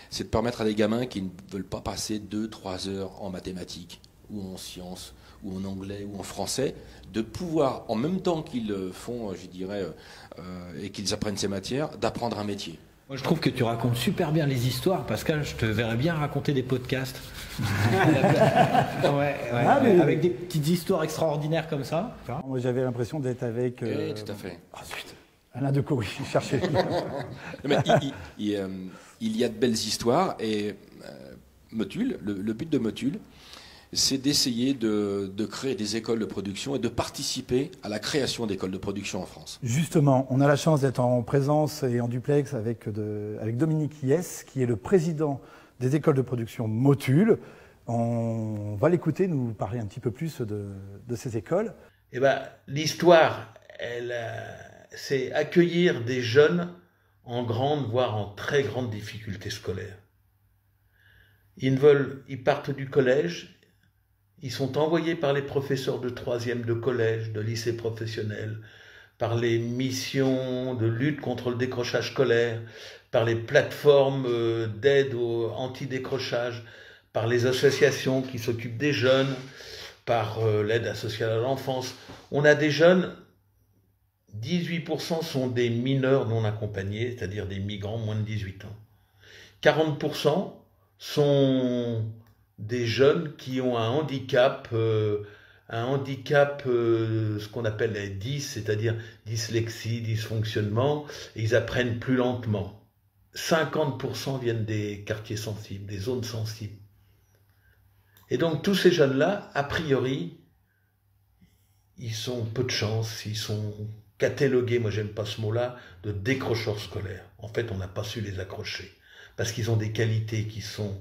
c'est de permettre à des gamins qui ne veulent pas passer 2-3 heures en mathématiques ou en sciences ou en anglais ou en français, de pouvoir, en même temps qu'ils font, et qu'ils apprennent ces matières, d'apprendre un métier. Moi, je trouve que tu racontes super bien les histoires. Pascal, je te verrais bien raconter des podcasts. Avec des petites histoires extraordinaires comme ça. Moi, j'avais l'impression d'être avec... Oui, tout à fait. Ensuite, Alain Decaux, il cherchait. Il y a de belles histoires et Motul, le but de Motul, c'est d'essayer de créer des écoles de production et de participer à la création d'écoles de production en France. Justement, on a la chance d'être en présence et en duplex avec Dominique Yes, qui est le président des écoles de production Motul. On va l'écouter nous parler un petit peu plus de ces écoles. L'histoire, c'est accueillir des jeunes en grande, voire en très grande difficulté scolaire. Ils partent du collège. Ils sont envoyés par les professeurs de 3e de collège, de lycée professionnel, par les missions de lutte contre le décrochage scolaire, par les plateformes d'aide au anti-décrochage, par les associations qui s'occupent des jeunes, par l'aide sociale à l'enfance. On a des jeunes, 18% sont des mineurs non accompagnés, c'est-à-dire des migrants moins de 18 ans. 40% sont des jeunes qui ont un handicap, ce qu'on appelle les DIS, c'est-à-dire dyslexie, dysfonctionnement, et ils apprennent plus lentement. 50% viennent des quartiers sensibles, des zones sensibles. Et donc tous ces jeunes-là, a priori, ils ont peu de chance, ils sont catalogués, moi j'aime pas ce mot-là, de décrocheurs scolaires. En fait, on n'a pas su les accrocher, parce qu'ils ont des qualités qui sont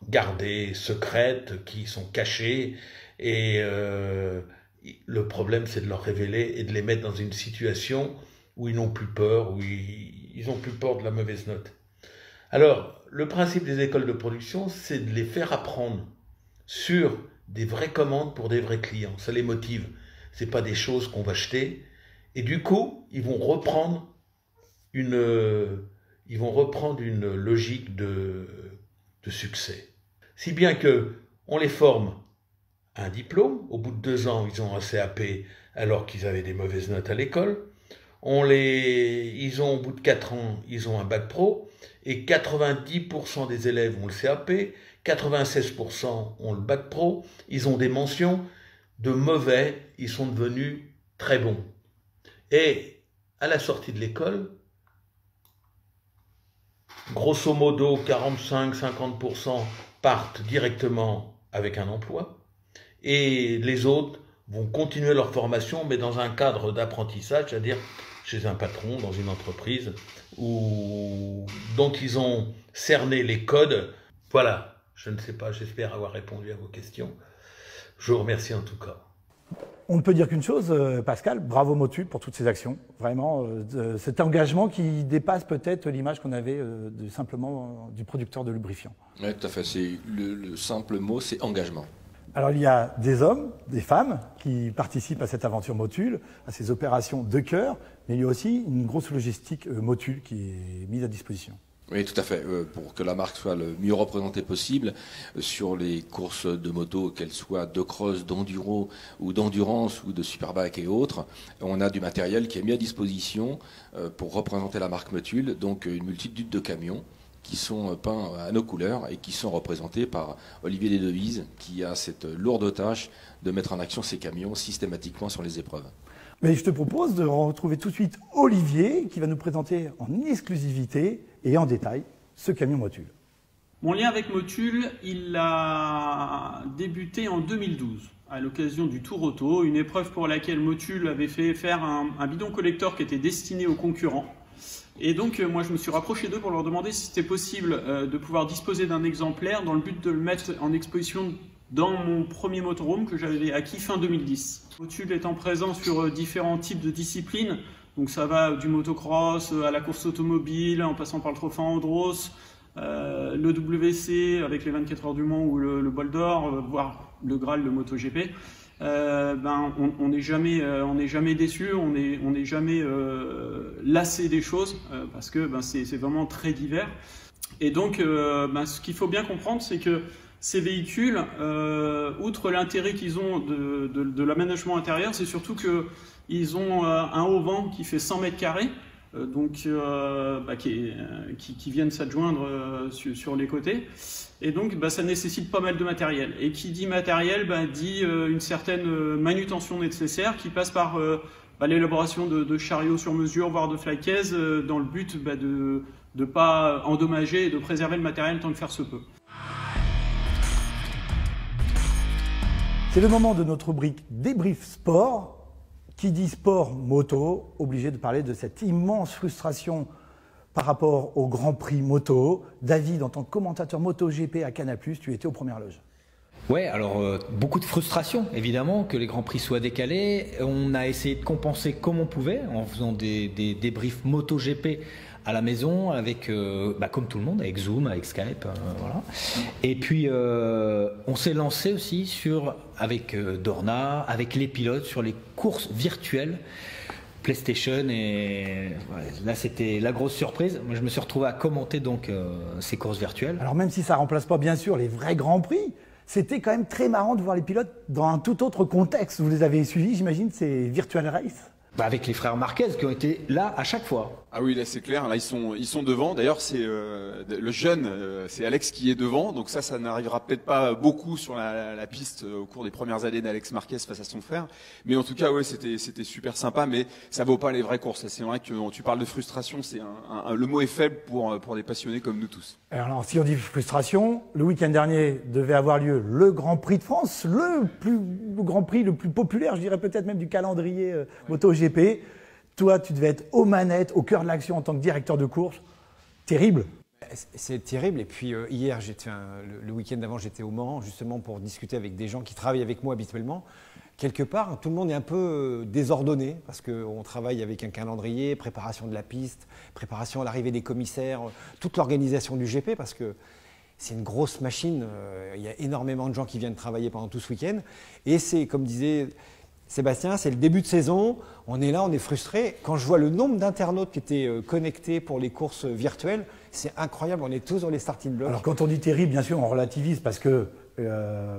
gardées, secrètes, qui sont cachées, et le problème c'est de leur révéler et de les mettre dans une situation où ils n'ont plus peur, où ils n'ont plus peur de la mauvaise note. Alors, le principe des écoles de production, c'est de les faire apprendre sur des vraies commandes pour des vrais clients. Ça les motive. C'est pas des choses qu'on va acheter. Et du coup, ils vont reprendre une logique de succès. Si bien que on les forme à un diplôme. Au bout de 2 ans, ils ont un CAP alors qu'ils avaient des mauvaises notes à l'école. Au bout de 4 ans, ils ont un bac pro. Et 90% des élèves ont le CAP, 96% ont le bac pro. Ils ont des mentions. De mauvais, ils sont devenus très bons. Et à la sortie de l'école, grosso modo 45-50% partent directement avec un emploi et les autres vont continuer leur formation mais dans un cadre d'apprentissage, c'est-à-dire chez un patron, dans une entreprise dont ils ont cerné les codes. Voilà, je ne sais pas, j'espère avoir répondu à vos questions. Je vous remercie en tout cas. On ne peut dire qu'une chose, Pascal, bravo Motul pour toutes ces actions. Vraiment, cet engagement qui dépasse peut-être l'image qu'on avait simplement du producteur de lubrifiant. Oui, tout à fait. Le simple mot, c'est engagement. Alors il y a des hommes, des femmes qui participent à cette aventure Motul, à ces opérations de cœur, mais il y a aussi une grosse logistique Motul qui est mise à disposition. Oui, tout à fait. Pour que la marque soit le mieux représentée possible sur les courses de moto, qu'elles soient de cross, d'enduro ou d'endurance ou de superbike et autres, on a du matériel qui est mis à disposition pour représenter la marque Motul, donc une multitude de camions qui sont peints à nos couleurs et qui sont représentés par Olivier Desdevises, qui a cette lourde tâche de mettre en action ces camions systématiquement sur les épreuves. Mais je te propose de retrouver tout de suite Olivier, qui va nous présenter en exclusivité et en détail ce camion Motul. Mon lien avec Motul, il a débuté en 2012, à l'occasion du Tour Auto, une épreuve pour laquelle Motul avait fait faire un bidon collector qui était destiné aux concurrents. Et donc, moi, je me suis rapproché d'eux pour leur demander si c'était possible de pouvoir disposer d'un exemplaire dans le but de le mettre en exposition dans mon premier motorhome que j'avais acquis fin 2010. Motul étant présent sur différents types de disciplines, donc ça va du motocross à la course automobile, en passant par le Trophée Andros, le WC avec les 24 heures du Mans ou le Bol d'Or, voire le Graal de MotoGP. On n'est jamais déçu, on n'est jamais lassé des choses parce que c'est vraiment très divers. Et donc, ce qu'il faut bien comprendre, c'est que ces véhicules, outre l'intérêt qu'ils ont de l'aménagement intérieur, c'est surtout qu'ils ont un haut-vent qui fait 100 mètres carrés, qui viennent s'adjoindre sur les côtés. Et donc, ça nécessite pas mal de matériel. Et qui dit matériel, dit une certaine manutention nécessaire qui passe par l'élaboration de chariots sur mesure, voire de flycase, dans le but de ne pas endommager et de préserver le matériel tant que faire se peut. C'est le moment de notre rubrique débrief sport. Qui dit sport moto, obligé de parler de cette immense frustration par rapport au Grand Prix moto. David, en tant que commentateur MotoGP à Canal+, tu étais aux premières loges. Ouais, alors beaucoup de frustration, évidemment, que les Grands Prix soient décalés. On a essayé de compenser comme on pouvait, en faisant des débriefs MotoGP à la maison, avec, comme tout le monde, avec Zoom, avec Skype, voilà. Et puis, on s'est lancé aussi avec Dorna, avec les pilotes, sur les courses virtuelles, PlayStation, et là, c'était la grosse surprise. Moi, je me suis retrouvé à commenter donc ces courses virtuelles. Alors, même si ça ne remplace pas, bien sûr, les vrais Grands Prix, c'était quand même très marrant de voir les pilotes dans un tout autre contexte. Vous les avez suivis, j'imagine, ces Virtual Race. Avec les frères Marquez qui ont été là à chaque fois. Ah oui, là c'est clair, là ils sont devant. D'ailleurs c'est le jeune, c'est Alex qui est devant, donc ça n'arrivera peut-être pas beaucoup sur la piste au cours des premières années d'Alex Marquez face à son frère. Mais en tout cas ouais, c'était super sympa, mais ça vaut pas les vraies courses. C'est vrai que tu parles de frustration, le mot est faible pour des passionnés comme nous tous. Alors si on dit frustration, le week-end dernier devait avoir lieu le Grand Prix de France, le Grand Prix le plus populaire, je dirais peut-être même du calendrier MotoGP. Toi, tu devais être aux manettes, au cœur de l'action en tant que directeur de course. Terrible. C'est terrible. Et puis hier, le week-end d'avant, j'étais au Mans justement pour discuter avec des gens qui travaillent avec moi habituellement. Quelque part, tout le monde est un peu désordonné parce qu'on travaille avec un calendrier, préparation de la piste, préparation à l'arrivée des commissaires, toute l'organisation du GP parce que c'est une grosse machine. Il y a énormément de gens qui viennent travailler pendant tout ce week-end. Et c'est, comme disait Sébastien, c'est le début de saison, on est là, on est frustré. Quand je vois le nombre d'internautes qui étaient connectés pour les courses virtuelles, c'est incroyable, on est tous dans les starting blocks. Alors quand on dit terrible, bien sûr, on relativise parce que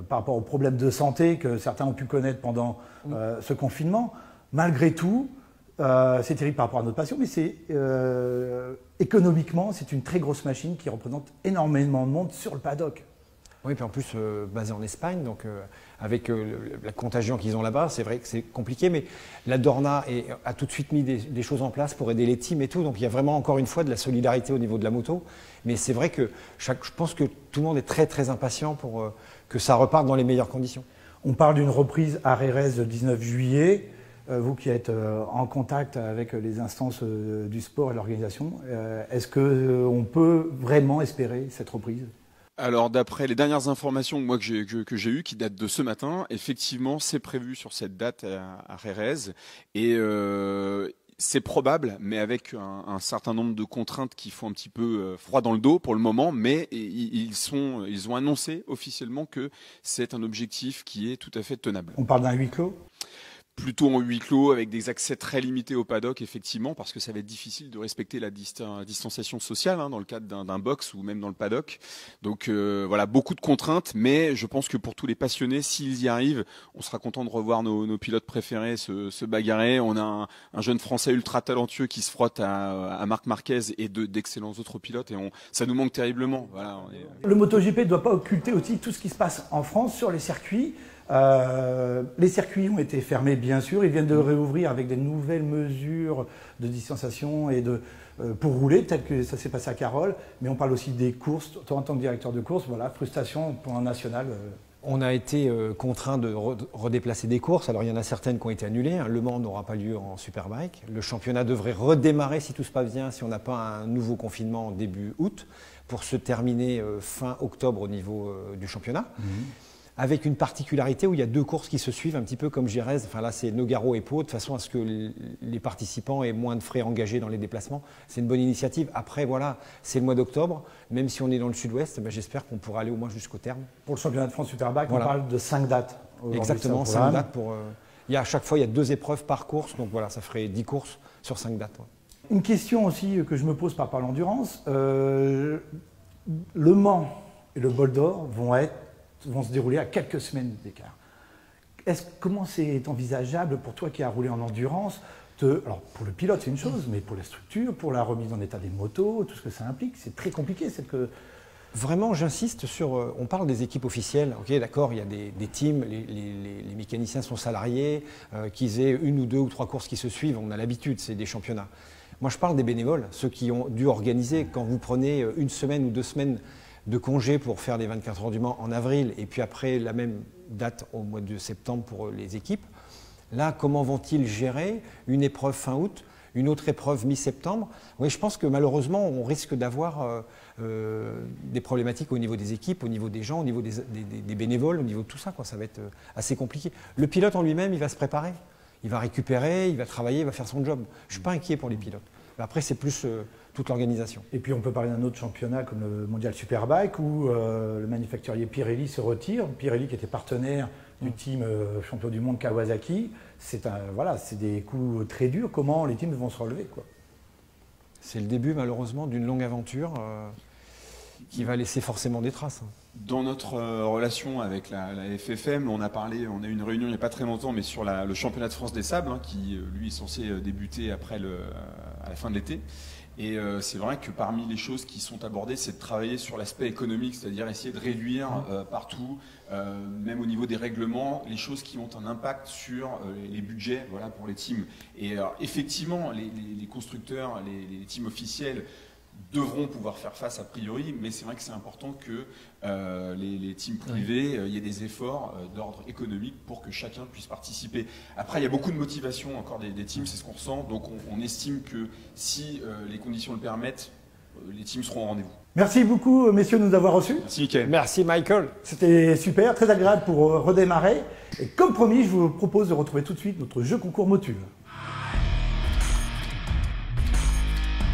par rapport aux problèmes de santé que certains ont pu connaître pendant ce confinement, malgré tout, c'est terrible par rapport à notre passion, mais c'est économiquement, c'est une très grosse machine qui représente énormément de monde sur le paddock. Oui, puis en plus, basé en Espagne, donc avec la contagion qu'ils ont là-bas, c'est vrai que c'est compliqué, mais la Dorna a tout de suite mis des choses en place pour aider les teams et tout, donc il y a vraiment encore une fois de la solidarité au niveau de la moto, mais c'est vrai que je pense que tout le monde est très très impatient pour que ça reparte dans les meilleures conditions. On parle d'une reprise à Jerez le 19 juillet. Vous qui êtes en contact avec les instances du sport et de l'organisation, est-ce qu'on peut vraiment espérer cette reprise ? Alors d'après les dernières informations que j'ai eues, qui datent de ce matin, effectivement c'est prévu sur cette date à Jerez et c'est probable, mais avec un certain nombre de contraintes qui font un petit peu froid dans le dos pour le moment, mais ils ont annoncé officiellement que c'est un objectif qui est tout à fait tenable. On parle d'un huis clos ? Plutôt en huis clos, avec des accès très limités au paddock, effectivement, parce que ça va être difficile de respecter la distanciation sociale dans le cadre d'un box ou même dans le paddock. Donc voilà, beaucoup de contraintes, mais je pense que pour tous les passionnés, s'ils y arrivent, on sera content de revoir nos pilotes préférés se bagarrer. On a un jeune Français ultra talentueux qui se frotte à Marc Marquez et d'excellents autres pilotes, et ça nous manque terriblement. Voilà, Le MotoGP ne doit pas occulter aussi tout ce qui se passe en France sur les circuits. Les circuits ont été fermés, bien sûr. Ils viennent de réouvrir avec des nouvelles mesures de distanciation et pour rouler, tel que ça s'est passé à Carole. Mais on parle aussi des courses. Toi, en tant que directeur de course, voilà, frustration pour un national. On a été contraint de redéplacer des courses. Alors, il y en a certaines qui ont été annulées. Le Mans n'aura pas lieu en Superbike. Le championnat devrait redémarrer, si tout se passe bien, si on n'a pas un nouveau confinement début août, pour se terminer fin octobre au niveau du championnat. Avec une particularité où il y a deux courses qui se suivent, un petit peu comme Jerez. Enfin là, c'est Nogaro et Pau, de façon à ce que les participants aient moins de frais engagés dans les déplacements. C'est une bonne initiative. Après, voilà, c'est le mois d'octobre. Même si on est dans le sud-ouest, j'espère qu'on pourra aller au moins jusqu'au terme. Pour le championnat de France Superbike, voilà. On parle de 5 dates. Exactement, 5 dates. À chaque fois, il y a 2 épreuves par course. Donc voilà, ça ferait 10 courses sur 5 dates. Ouais. Une question aussi que je me pose par rapport à l'endurance. Le Mans et le Bol d'Or vont se dérouler à quelques semaines d'écart. Comment c'est envisageable pour toi qui as roulé en endurance alors pour le pilote c'est une chose, mais pour la structure, pour la remise en état des motos, tout ce que ça implique, c'est très compliqué. Vraiment, j'insiste sur... on parle des équipes officielles, ok, d'accord, il y a des teams, les mécaniciens sont salariés, qu'ils aient 1 ou 2 ou 3 courses qui se suivent, on a l'habitude, c'est des championnats. Moi je parle des bénévoles, ceux qui ont dû organiser, quand vous prenez 1 semaine ou 2 semaines de congé pour faire les 24 heures du Mans en avril et puis après la même date au mois de septembre pour les équipes. Là, comment vont-ils gérer une épreuve fin août, une autre épreuve mi-septembre? Oui, je pense que malheureusement, on risque d'avoir des problématiques au niveau des équipes, au niveau des gens, au niveau des bénévoles, au niveau de tout ça, quoi. Ça va être assez compliqué. Le pilote en lui-même, il va se préparer, il va récupérer, il va travailler, il va faire son job. Je ne suis pas inquiet pour les pilotes. Mais après, c'est plus... toute l'organisation. Et puis on peut parler d'un autre championnat comme le Mondial Superbike où le manufacturier Pirelli se retire. Pirelli qui était partenaire du team champion du monde Kawasaki. C'est des coups très durs. Comment les teams vont se relever, quoi? C'est le début malheureusement d'une longue aventure qui va laisser forcément des traces. Dans notre relation avec la FFM, on a eu une réunion il n'y a pas très longtemps, mais sur le championnat de France des sables, qui lui est censé débuter à la fin de l'été. Et c'est vrai que parmi les choses qui sont abordées, c'est de travailler sur l'aspect économique, c'est-à-dire essayer de réduire partout, même au niveau des règlements, les choses qui ont un impact sur les budgets, voilà, pour les teams. Et effectivement, les constructeurs, les teams officiels devront pouvoir faire face a priori, mais c'est vrai que c'est important que les teams privés, il y ait des efforts d'ordre économique pour que chacun puisse participer. Après, il y a beaucoup de motivation encore des teams, c'est ce qu'on ressent, donc on estime que si les conditions le permettent, les teams seront au rendez-vous. Merci beaucoup, messieurs, de nous avoir reçus. Merci, Michael. Merci, Michael. C'était super, très agréable pour redémarrer. Et comme promis, je vous propose de retrouver tout de suite notre jeu concours Motul.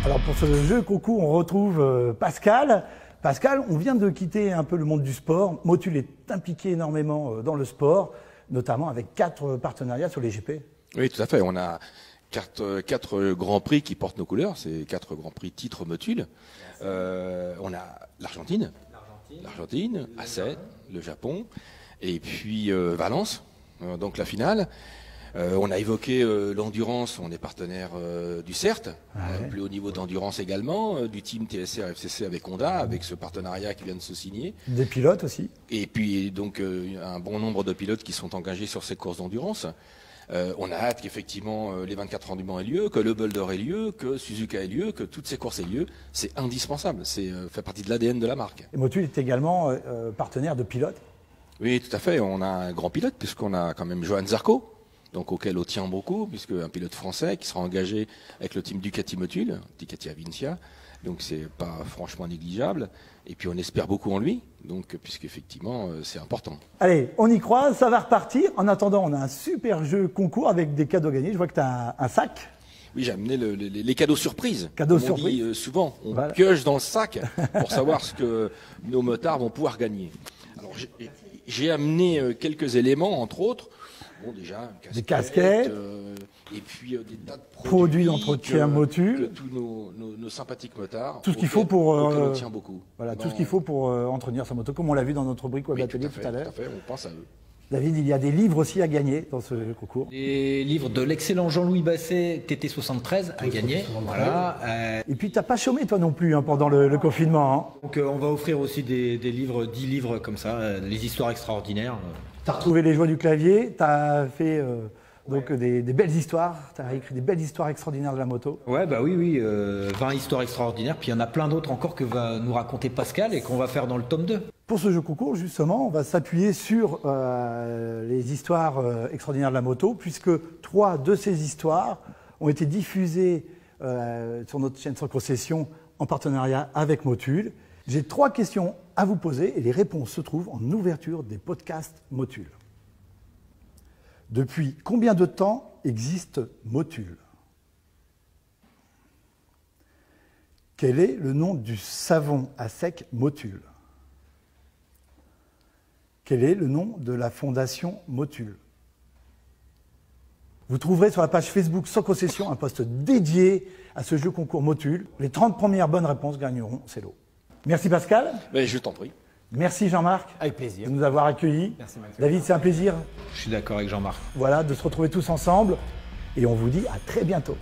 Alors pour ce jeu concours, on retrouve Pascal. Pascal, on vient de quitter un peu le monde du sport. Motul est impliqué énormément dans le sport, notamment avec 4 partenariats sur les GP. Oui, tout à fait. On a 4 grands prix qui portent nos couleurs. C'est 4 grands prix titres Motul. On a l'Argentine, Assen, le Japon, et puis Valence, donc la finale. On a évoqué l'endurance, on est partenaire du CERT, plus haut niveau d'endurance également, du team TSR FCC avec Honda, avec ce partenariat qui vient de se signer. Des pilotes aussi. Et puis donc un bon nombre de pilotes qui sont engagés sur ces courses d'endurance. On a hâte qu'effectivement les 24 heures du Mans aient lieu, que le Boulder ait lieu, que Suzuka ait lieu, que toutes ces courses aient lieu. C'est indispensable, c'est fait partie de l'ADN de la marque. Et Motul est également partenaire de pilotes. Oui, tout à fait. On a un grand pilote puisqu'on a quand même Johan Zarco, donc auquel on tient beaucoup, puisque un pilote français qui sera engagé avec le team Ducati Motul, Ducati Avincia, donc c'est pas franchement négligeable. Et puis on espère beaucoup en lui, donc puisqu'effectivement c'est important. Allez, on y croit, ça va repartir. En attendant, on a un super jeu concours avec des cadeaux gagnés. Je vois que tu as un sac. Oui, j'ai amené les cadeaux surprises. Cadeaux surprises. On dit souvent, on pioche dans le sac pour savoir ce que nos motards vont pouvoir gagner. Alors j'ai amené quelques éléments, entre autres. Bon, déjà, des casquettes, et puis des tas de produits d'entretien Motul, que tous nos sympathiques motards. Tout ce qu'il faut pour on tient beaucoup. Voilà, tout ce qu'il faut pour entretenir sa moto, comme on l'a vu dans notre rubrique Web Atelier tout à l'heure. Tout à fait, on pense à eux. David, il y a des livres aussi à gagner dans ce concours. Des livres de l'excellent Jean-Louis Basset, TT73, à gagner. Voilà. Et puis, tu n'as pas chômé, toi non plus, hein, pendant le confinement. Hein. Donc, on va offrir aussi des livres, 10 livres comme ça, les histoires extraordinaires. Tu as retrouvé les joies du clavier, tu as fait donc des belles histoires, tu as écrit des belles histoires extraordinaires de la moto. Ouais, bah oui, 20 histoires extraordinaires, puis il y en a plein d'autres encore que va nous raconter Pascal et qu'on va faire dans le tome 2. Pour ce jeu concours, justement, on va s'appuyer sur les histoires extraordinaires de la moto, puisque 3 de ces histoires ont été diffusées sur notre chaîne Sans Concession en partenariat avec Motul. J'ai 3 questions à vous poser et les réponses se trouvent en ouverture des podcasts Motul. Depuis combien de temps existe Motul? Quel est le nom du savon à sec Motul? Quel est le nom de la fondation Motul? Vous trouverez sur la page Facebook Sans Concession un post dédié à ce jeu concours Motul. Les 30 premières bonnes réponses gagneront ces lots. Merci Pascal. Ben, je t'en prie. Merci Jean-Marc. Avec plaisir. De nous avoir accueillis. Merci Maxime. David, c'est un plaisir. Je suis d'accord avec Jean-Marc. Voilà, de se retrouver tous ensemble. Et on vous dit à très bientôt.